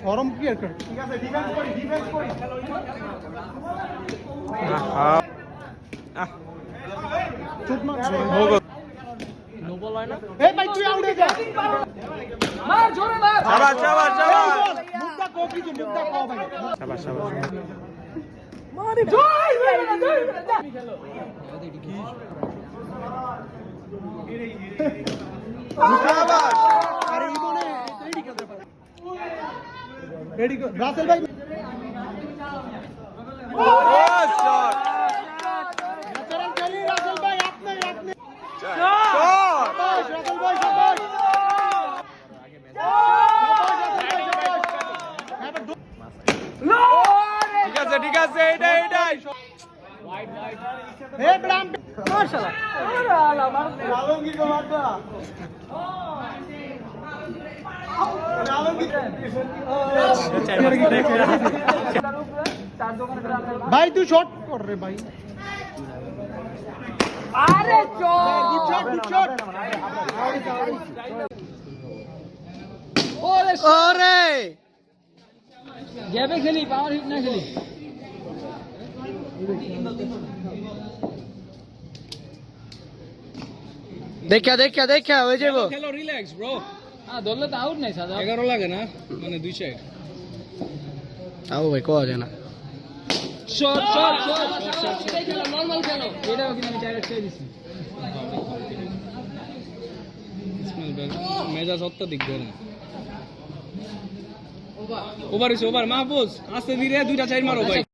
শরম কি আছে? ঠিক আছে, ডিফেন্স করি। চুপ মার। নো বল হয় না। এই ভাই তুই আউটে যা। মার জোরে মার। শাবাশ। মুদ্দা কো ভাই। শাবাশ। মারি জয় খেলো। শাবাশ। আরে ইমনে রেডি করতে পারে। রেডি কর রাসেল ভাই। ও শট। ন্যাচারাল খেলি রাসেল ভাই আপনি। শট। রাসেল ভাই শাবাশ। ঠিক আছে এটাই ওয়াইড হে ব্রাম মাশাআল্লাহ আরে আলা মার আলমগীর কো মারটা ভাই তুই শট কর রে ভাই আরে গুড শট ওরে গেবে খেলি পাওয়ার হিট না খেলি দেখা হয়ে যাবো খেলো রিল্যাক্স ব্রো হ্যাঁ ধরলে তো আউট নাই সাদা 11 লাগে না মানে দুই সাইড আও ভাই কোয়া যায় না শট খেলো নরমাল খেলো এটাও কিন্তু আমি ডাইরেক্ট ছেড়ে দিছি ইসমাইল ভাই মেজাজ অত্যধিক গরম ওভার মাহফুজ আস্তে ধীরে দুইটা চার মারো ভাই